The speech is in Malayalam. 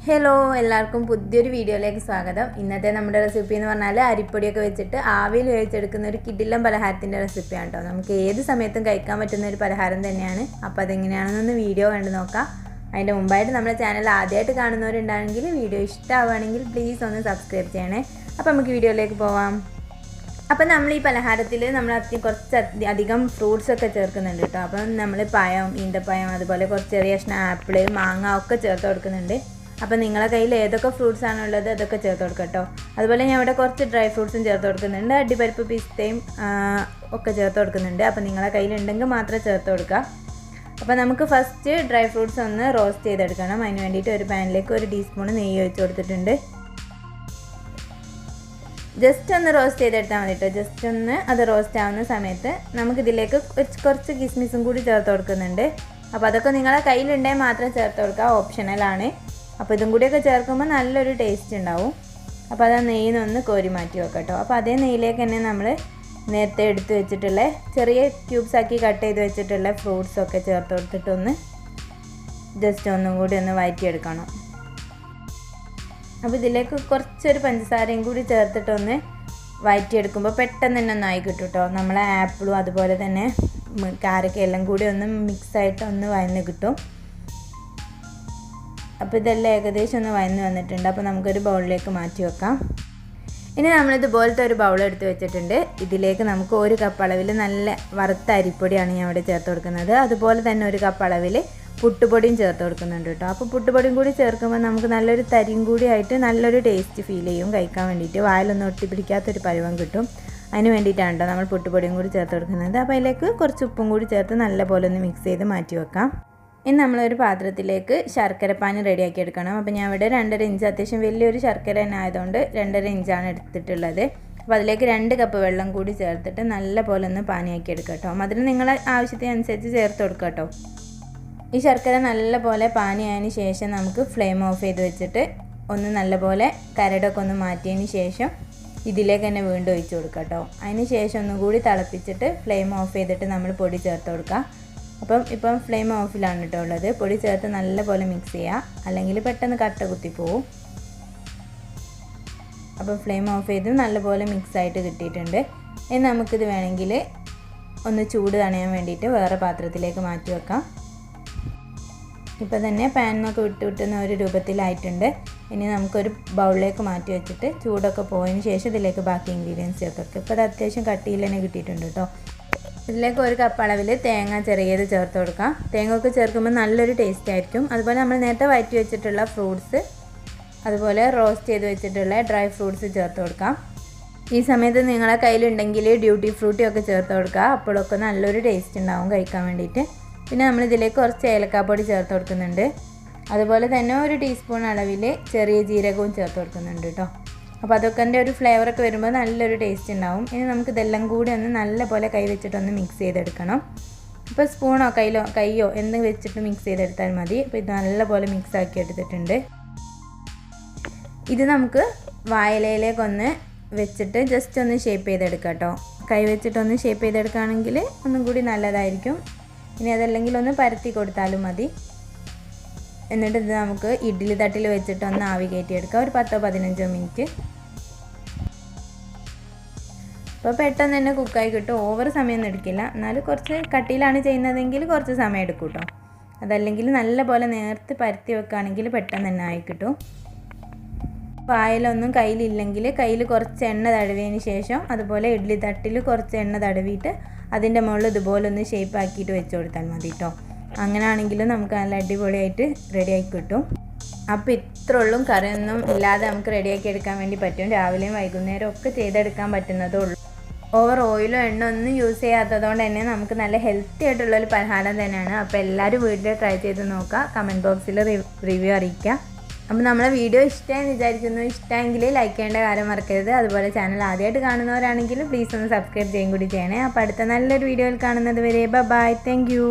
ഹലോ എല്ലാവർക്കും പുതിയൊരു വീഡിയോയിലേക്ക് സ്വാഗതം. ഇന്നത്തെ നമ്മുടെ റെസിപ്പി എന്ന് പറഞ്ഞാൽ അരിപ്പൊടിയൊക്കെ വെച്ചിട്ട് ആവിയിൽ വേവിച്ചെടുക്കുന്ന ഒരു കിടിലൻ പലഹാരത്തിൻ്റെ റെസിപ്പിയാണ് കേട്ടോ. നമുക്ക് ഏത് സമയത്തും കഴിക്കാൻ പറ്റുന്ന ഒരു പലഹാരം തന്നെയാണ്. അപ്പോൾ അതെങ്ങനെയാണെന്നൊന്ന് വീഡിയോ കണ്ട് നോക്കാം. അതിൻ്റെ മുമ്പായിട്ട് നമ്മുടെ ചാനൽ ആദ്യമായിട്ട് കാണുന്നവരുണ്ടാണെങ്കിൽ വീഡിയോ ഇഷ്ടമാവുകയാണെങ്കിൽ പ്ലീസ് ഒന്ന് സബ്സ്ക്രൈബ് ചെയ്യണേ. അപ്പോൾ നമുക്ക് വീഡിയോയിലേക്ക് പോവാം. അപ്പം നമ്മൾ ഈ പലഹാരത്തിൽ നമ്മൾ അധികം ഫ്രൂട്ട്സൊക്കെ ചേർക്കുന്നുണ്ട് കേട്ടോ. അപ്പം നമ്മൾ പഴം, ഈന്തപ്പഴം, അതുപോലെ കുറച്ച് ചെറിയ കഷ്ണം ആപ്പിൾ, മാങ്ങ ഒക്കെ ചേർത്ത് കൊടുക്കുന്നുണ്ട്. അപ്പോൾ നിങ്ങളുടെ കയ്യിൽ ഏതൊക്കെ ഫ്രൂട്ട്സ് ആണുള്ളത് അതൊക്കെ ചേർത്ത് കൊടുക്കുക കേട്ടോ. അതുപോലെ ഞാൻ ഇവിടെ കുറച്ച് ഡ്രൈ ഫ്രൂട്ട്സും ചേർത്ത് കൊടുക്കുന്നുണ്ട്. അണ്ടിപ്പരിപ്പ്, പിസ്തയും ഒക്കെ ചേർത്ത് കൊടുക്കുന്നുണ്ട്. അപ്പോൾ നിങ്ങളുടെ കയ്യിലുണ്ടെങ്കിൽ മാത്രം ചേർത്ത് കൊടുക്കുക. അപ്പോൾ നമുക്ക് ഫസ്റ്റ് ഡ്രൈ ഫ്രൂട്ട്സ് ഒന്ന് റോസ്റ്റ് ചെയ്തെടുക്കണം. അതിന് വേണ്ടിയിട്ട് ഒരു പാനിലേക്ക് 1 ടീസ്പൂൺ നെയ്യ് ഒഴിച്ച് കൊടുത്തിട്ടുണ്ട്. ജസ്റ്റ് ഒന്ന് റോസ്റ്റ് ചെയ്തെടുത്താൽ മതി കേട്ടോ. ജസ്റ്റ് ഒന്ന് അത് റോസ്റ്റ് ആവുന്ന സമയത്ത് നമുക്കിതിലേക്ക് കുറച്ച് കിസ്മിസും കൂടി ചേർത്ത് കൊടുക്കുന്നുണ്ട്. അപ്പോൾ അതൊക്കെ നിങ്ങളുടെ കയ്യിലുണ്ടെങ്കിൽ മാത്രം ചേർത്ത് കൊടുക്കുക, ഓപ്ഷണലാണ്. അപ്പോൾ ഇതും കൂടിയൊക്കെ ചേർക്കുമ്പോൾ നല്ലൊരു ടേസ്റ്റ് ഉണ്ടാവും. അപ്പോൾ അത് ആ നെയ്യിനൊന്ന് കോരി മാറ്റി വെക്കാം കേട്ടോ. അപ്പോൾ അതേ നെയ്യിലേക്ക് തന്നെ നമ്മൾ നേരത്തെ എടുത്ത് വെച്ചിട്ടുള്ള ചെറിയ ക്യൂബ്സ് ആക്കി കട്ട് ചെയ്ത് വെച്ചിട്ടുള്ള ഫ്രൂട്ട്സൊക്കെ ചേർത്ത് കൊടുത്തിട്ടൊന്ന് ജസ്റ്റ് ഒന്നും കൂടി ഒന്ന് വഴറ്റിയെടുക്കണം. അപ്പോൾ ഇതിലേക്ക് കുറച്ചൊരു പഞ്ചസാരയും കൂടി ചേർത്തിട്ടൊന്ന് വഴറ്റിയെടുക്കുമ്പോൾ പെട്ടെന്ന് തന്നെ ഒന്ന് ആയി കിട്ടും കേട്ടോ. നമ്മളെ ആപ്പിളും അതുപോലെ തന്നെ കാരക്കയും എല്ലാം കൂടി ഒന്ന് മിക്സായിട്ട് ഒന്ന് വഴന്ന് കിട്ടും. അപ്പോൾ ഇതെല്ലാം ഏകദേശം ഒന്ന് വഴന്ന് വന്നിട്ടുണ്ട്. അപ്പോൾ നമുക്കൊരു ബൗളിലേക്ക് മാറ്റി വെക്കാം. ഇനി നമ്മളിതുപോലത്തെ ഒരു ബൗൾ എടുത്ത് വെച്ചിട്ടുണ്ട്. ഇതിലേക്ക് നമുക്ക് 1 കപ്പ് അളവിൽ നല്ല വറുത്ത അരിപ്പൊടിയാണ് ഞാൻ ഇവിടെ ചേർത്ത് കൊടുക്കുന്നത്. അതുപോലെ തന്നെ 1 കപ്പ് അളവിൽ പുട്ടുപൊടിയും ചേർത്ത് കൊടുക്കുന്നുണ്ട് കേട്ടോ. അപ്പോൾ പുട്ടുപൊടിയും കൂടി ചേർക്കുമ്പോൾ നമുക്ക് നല്ലൊരു തരിയും കൂടി ആയിട്ട് നല്ലൊരു ടേസ്റ്റ് ഫീൽ ചെയ്യും. കഴിക്കാൻ വേണ്ടിയിട്ട് വായിലൊന്നും ഒട്ടിപ്പിടിക്കാത്തൊരു പരുവം കിട്ടും. അതിന് വേണ്ടിയിട്ടാണ് കേട്ടോ നമ്മൾ പുട്ടുപൊടിയും കൂടി ചേർത്ത് കൊടുക്കുന്നത്. അപ്പോൾ അതിലേക്ക് കുറച്ച് ഉപ്പും കൂടി ചേർത്ത് നല്ലപോലെ ഒന്ന് മിക്സ് ചെയ്ത് മാറ്റി വെക്കാം. ഇനി നമ്മളൊരു പാത്രത്തിലേക്ക് ശർക്കരപ്പാനി റെഡിയാക്കി എടുക്കണം. അപ്പോൾ ഞാൻ ഇവിടെ 2.5 ഇഞ്ച്, അത്യാവശ്യം വലിയൊരു ശർക്കര തന്നെ ആയതുകൊണ്ട് 2.5 ഇഞ്ചാണ് എടുത്തിട്ടുള്ളത്. അപ്പോൾ അതിലേക്ക് 2 കപ്പ് വെള്ളം കൂടി ചേർത്തിട്ട് നല്ല പോലെ ഒന്ന് പാനിയാക്കി എടുക്കുക കേട്ടോ. മധുരം നിങ്ങളെ ആവശ്യത്തിനനുസരിച്ച് ചേർത്ത് കൊടുക്കുക കേട്ടോ. ഈ ശർക്കര നല്ല പോലെ പാനിയായതിന് ശേഷം നമുക്ക് ഫ്ലെയിം ഓഫ് ചെയ്ത് വെച്ചിട്ട് ഒന്ന് നല്ല പോലെ കരടൊക്കെ ഒന്ന് മാറ്റിയതിന് ശേഷം ഇതിലേക്ക് തന്നെ വീണ്ടും ഒഴിച്ച് കൊടുക്കുക കേട്ടോ. അതിന് ശേഷം ഒന്നും കൂടി തിളപ്പിച്ചിട്ട് ഫ്ലെയിം ഓഫ് ചെയ്തിട്ട് നമ്മൾ പൊടി ചേർത്ത് കൊടുക്കുക. ഇപ്പം ഫ്ലെയിം ഓഫിലാണ് കേട്ടോ ഉള്ളത്. പൊടി ചേർത്ത് നല്ലപോലെ മിക്സ് ചെയ്യുക, അല്ലെങ്കിൽ പെട്ടെന്ന് കട്ട കുത്തിപ്പോവും. അപ്പം ഫ്ലെയിം ഓഫ് ചെയ്ത് നല്ലപോലെ മിക്സായിട്ട് കിട്ടിയിട്ടുണ്ട്. ഇനി നമുക്കിത് വേണമെങ്കിൽ ഒന്ന് ചൂട് തണയാൻ വേണ്ടിയിട്ട് വേറെ പാത്രത്തിലേക്ക് മാറ്റി വെക്കാം. ഇപ്പം തന്നെ പാനിനൊക്കെ വിട്ടുന്ന ഒരു രൂപത്തിലായിട്ടുണ്ട്. ഇനി നമുക്കൊരു ബൗളിലേക്ക് മാറ്റി വെച്ചിട്ട് ചൂടൊക്കെ പോയതിന് ശേഷം ഇതിലേക്ക് ബാക്കി ഇൻഗ്രീഡിയൻസ് ചേർത്ത് കൊടുക്കുക. ഇപ്പോൾ അത് അത്യാവശ്യം കട്ടിയിൽ തന്നെ കിട്ടിയിട്ടുണ്ട് കേട്ടോ. ഇതിലേക്ക് 1 കപ്പ് അളവിൽ തേങ്ങ ചെറിയത് ചേർത്ത് കൊടുക്കാം. തേങ്ങയൊക്കെ ചേർക്കുമ്പോൾ നല്ലൊരു ടേസ്റ്റ് ആയിരിക്കും. അതുപോലെ നമ്മൾ നേരത്തെ വഴറ്റി വെച്ചിട്ടുള്ള ഫ്രൂട്ട്സ്, അതുപോലെ റോസ്റ്റ് ചെയ്ത് വെച്ചിട്ടുള്ള ഡ്രൈ ഫ്രൂട്ട്സ് ചേർത്ത് കൊടുക്കാം. ഈ സമയത്ത് നിങ്ങളെ കയ്യിലുണ്ടെങ്കിൽ ഡ്യൂട്ടി ഫ്രൂട്ടി ഒക്കെ ചേർത്ത് കൊടുക്കുക. അപ്പോഴൊക്കെ നല്ലൊരു ടേസ്റ്റ് ഉണ്ടാവും കഴിക്കാൻ വേണ്ടിയിട്ട്. പിന്നെ നമ്മളിതിലേക്ക് കുറച്ച് ഏലക്കാപ്പൊടി ചേർത്ത് കൊടുക്കുന്നുണ്ട്. അതുപോലെ തന്നെ 1 ടീസ്പൂൺ അളവിൽ ചെറിയ ജീരകവും ചേർത്ത് കൊടുക്കുന്നുണ്ട് കേട്ടോ. അപ്പോൾ അതൊക്കെ ഒരു ഫ്ലേവറൊക്കെ വരുമ്പോൾ നല്ലൊരു ടേസ്റ്റ് ഉണ്ടാവും. ഇനി നമുക്ക് ഇതെല്ലാം കൂടി ഒന്ന് നല്ലപോലെ കൈ വെച്ചിട്ടൊന്ന് മിക്സ് ചെയ്തെടുക്കണം. ഇപ്പോൾ സ്പൂണോ കൈയോ എന്ത് വെച്ചിട്ട് മിക്സ് ചെയ്തെടുത്താൽ മതി. അപ്പോൾ ഇത് നല്ലപോലെ മിക്സ് ആക്കി എടുത്തിട്ടുണ്ട്. ഇത് നമുക്ക് വാഴയിലേക്കൊന്ന് വെച്ചിട്ട് ജസ്റ്റ് ഒന്ന് ഷേപ്പ് ചെയ്തെടുക്കാം കേട്ടോ. കൈ വെച്ചിട്ടൊന്ന് ഷേപ്പ് ചെയ്തെടുക്കുകയാണെങ്കിൽ ഒന്നും കൂടി നല്ലതായിരിക്കും. ഇനി അതല്ലെങ്കിൽ ഒന്ന് പരത്തി കൊടുത്താലും മതി. എന്നിട്ട് ഇത് നമുക്ക് ഇഡ്ഡലി തട്ടിൽ വെച്ചിട്ടൊന്ന് ആവി കയറ്റിയെടുക്കാം, ഒരു 10-15 മിനിറ്റ്. അപ്പോൾ പെട്ടെന്ന് തന്നെ കുക്കായി കിട്ടും. ഓവർ സമയമൊന്നും എടുക്കില്ല. എന്നാലും കുറച്ച് കട്ടിയിലാണ് ചെയ്യുന്നതെങ്കിൽ കുറച്ച് സമയം എടുക്കും കേട്ടോ. അതല്ലെങ്കിൽ നല്ലപോലെ നേർത്ത് പരത്തി വെക്കുകയാണെങ്കിൽ പെട്ടെന്ന് തന്നെ ആയി കിട്ടും. പായലൊന്നും കയ്യിലില്ലെങ്കിൽ കയ്യിൽ കുറച്ച് എണ്ണ തടവിയതിന് ശേഷം അതുപോലെ ഇഡ്ഡലി തട്ടിൽ കുറച്ച് എണ്ണ തടവിയിട്ട് അതിൻ്റെ മുകളിൽ ഇതുപോലെ ഒന്ന് ഷേപ്പ് ആക്കിയിട്ട് വെച്ച് കൊടുത്താൽ മതി കേട്ടോ. അങ്ങനെ ആണെങ്കിലും നമുക്ക് നല്ല അടിപൊളിയായിട്ട് റെഡിയാക്കി കിട്ടും. അപ്പോൾ ഇത്രയുള്ളൂ, കറിയൊന്നും ഇല്ലാതെ നമുക്ക് റെഡിയാക്കി എടുക്കാൻ വേണ്ടി പറ്റും. രാവിലെയും വൈകുന്നേരം ഒക്കെ ചെയ്തെടുക്കാൻ പറ്റുന്നതേ ഉള്ളൂ. ഓവർ ഓയിലോ എണ്ണ ഒന്നും യൂസ് ചെയ്യാത്തതുകൊണ്ട് തന്നെ നമുക്ക് നല്ല ഹെൽത്തി ആയിട്ടുള്ളൊരു പലഹാരം തന്നെയാണ്. അപ്പോൾ എല്ലാവരും വീട്ടിൽ ട്രൈ ചെയ്ത് നോക്കുക. കമൻറ്റ് ബോക്സിൽ റിവ്യൂ അറിയിക്കുക. അപ്പോൾ നമ്മളെ വീഡിയോ ഇഷ്ടമായി വിചാരിക്കുന്നു. ഇഷ്ടമെങ്കിൽ ലൈക്ക് ചെയ്യേണ്ട കാര്യം മറക്കരുത്. അതുപോലെ ചാനൽ ആദ്യമായിട്ട് കാണുന്നവരാണെങ്കിൽ പ്ലീസ് ഒന്ന് സബ്സ്ക്രൈബ് ചെയ്യുകയും കൂടി ചെയ്യണേ. അപ്പോൾ അടുത്ത നല്ലൊരു വീഡിയോയിൽ കാണുന്നത് വരെ ബൈ. Thank you.